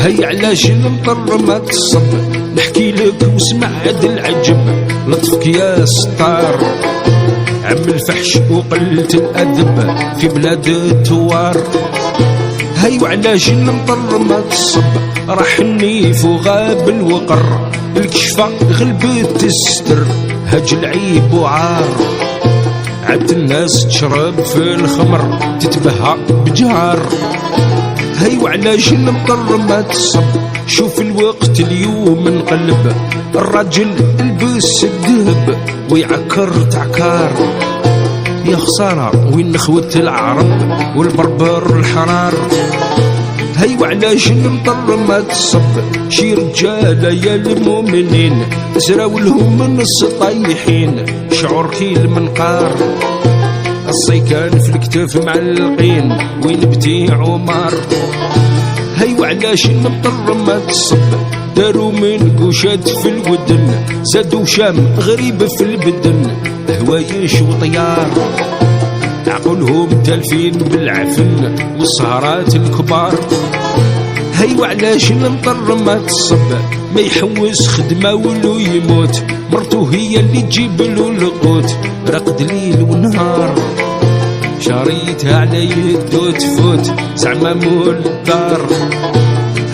هي علاش المطر ما تصب، نحكي لك واسمع هاد العجب، لطفك يا ستار عم الفحش وقلة الأدب في بلاد التوار. هاي وعلاش المطر ما تصب، راح النيف وغاب الوقر، الكشفة غلبت الستر هاج العيب وعار. عاد الناس تشرب في الخمر تتبهى بجار. هاي وعلاش المطر ما تصب، شوف الوقت اليوم انقلب، الراجل البس الذهب ويعكر تعكار. يا خسارة وين نخوة العرب والبربر الحرار. هاي وعلاش المطر ما تصب، شي رجالة يا المؤمنين زراو لهم من السطايحين شعور كي المنقار. الصيكان في الكتف معلقين وين بتي عمر. هاي وعلاش المطر ما تصب، داروا من قوشات في الودن، زادوا شام غريب في البدن، هوايش وطيار عقولهم تالفين بالعفن والسهرات الكبار. هاي وعلاش المطر ما تصب، ما يحوس خدمة ولو يموت، مرتو هي اللي تجيب له القوت، رقد ليل ونهار شاريتها على يدو تفوت زعما مول الدار.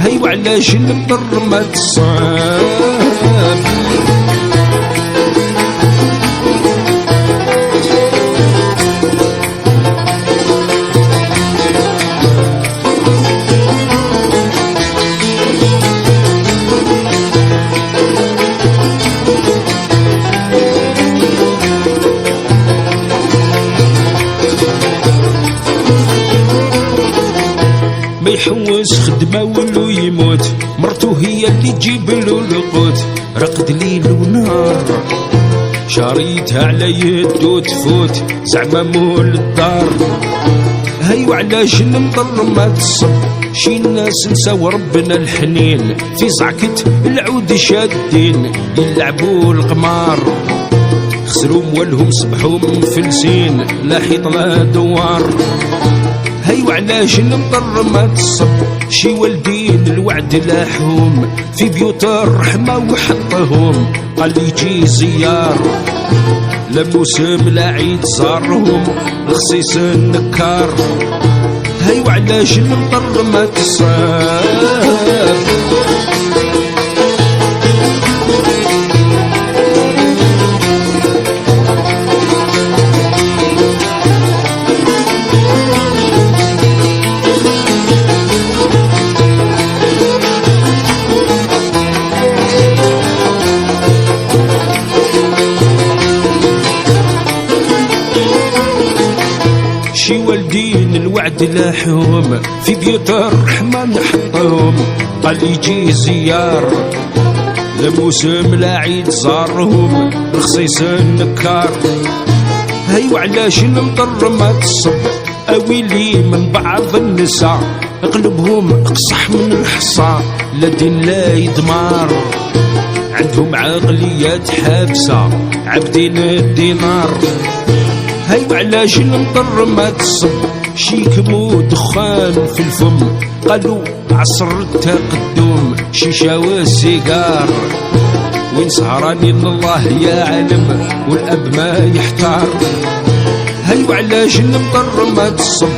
هاي وعلاش المطر ما تصب. ما يحوس خدمة ولو يموت، مرتو هي اللي تجيب له القوت، رقد ليل ونهار شاريتها على يدو تفوت زعما مول الدار. هاي وعلاش المطر ما تصب، شي الناس نساو ربنا الحنين في زعكة العود شادين يلعبوا القمار، خسروا موالهم صبحوا مفلسين لا حيط لا دوار. هاي وعلاش المطر ما تصب، شي والدين الوعد لاحهم في بيوت الرحمة وحطهم قال يجي زيار، لا موسم لا عيد صارهم الخصيص النكار. هاي وعلاش المطر ما تصب. شي والدين الوعد لاحهم في بيوت الرحمن حطهم قال يجي زيار، لا موسم لا عيد صارهم رخصيص النكار. هاي وعلاش المطر ما تصب، اويلي من بعض النساء قلبهم اقصح من الحصى لا دين لا يدمار، عندهم عقليات حابسة عبدين الدينار. هاي وعلاش المطر ما تصب، شي كمو دخان في الفم قالوا عصر التقدم شيشة والسيجار، وين سهرانين الله يا علم والأب ما يحتار. هاي وعلاش المطر ما تصب،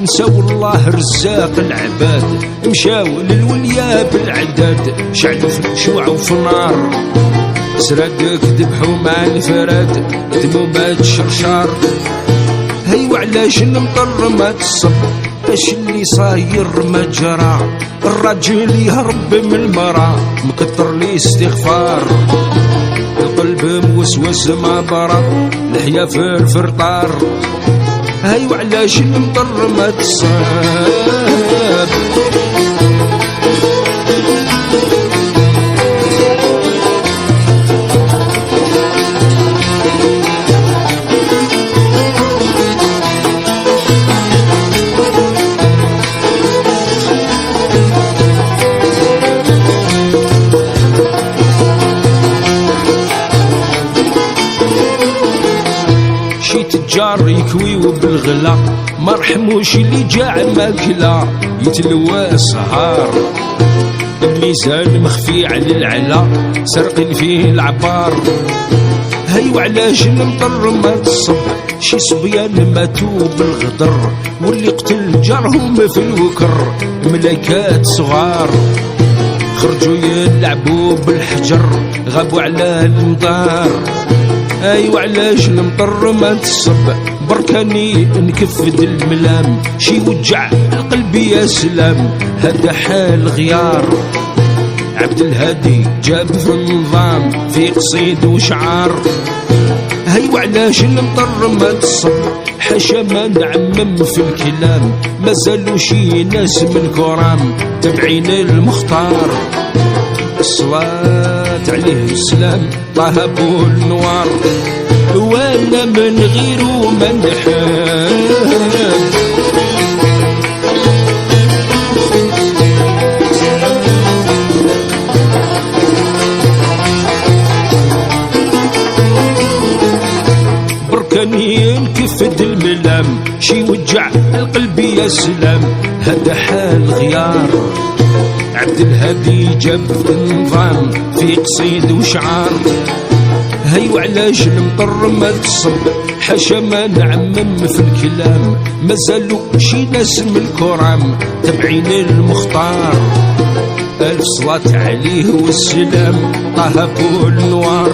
نساو الله رزاق العباد مشاو للوليا بالعداد، شعلوا في الشوع وفي النار سرادك ذبحوا مع الفراد دمو بات شرشار. هاي وعلاش المطر ما تصب، اش اللي صاير ما جرى، الراجل يهرب من المرا مكتر لي استغفار، القلب موسوس ما برا لحيا في الفرطار. هاي وعلاش المطر ما تصب. تجار يكويو بالغلا ما رحموش اللي جاع ماكلا يتلوى سهار، الميزان مخفي على العلا سرقين فيه العبار. هاي وعلاش المطر ما تصب شي صبيان ماتوا بالغدر واللي قتل جارهم في الوكر ملايكات صغار خرجوا يلعبوا بالحجر غابوا على المدار. هاي وعلاش المطر ما تصب بركاني نكفد الملام شي وجع القلب يا سلام هذا حال غيار. عبد الهادي جاب في النظام في قصيد وشعار. هاي وعلاش المطر ما تصب حاشا ما نعمم في الكلام مازالوا شي ناس من كرام تبعين المختار. الصلاة عليه السلام طه ابو النوار وانا من غيره ما نحب. بركاني نكفد الملام شي وجع القلب يا سلام هذا حال غيار. عبد الهادي جاب في النظام في قصيد وشعار. هاي وعلاش المطر ما تصب حاشا ما نعمم في الكلام مازالوا شي ناس من الكرام تبعين المختار. ألف صلاة عليه والسلام طه ابو النوار.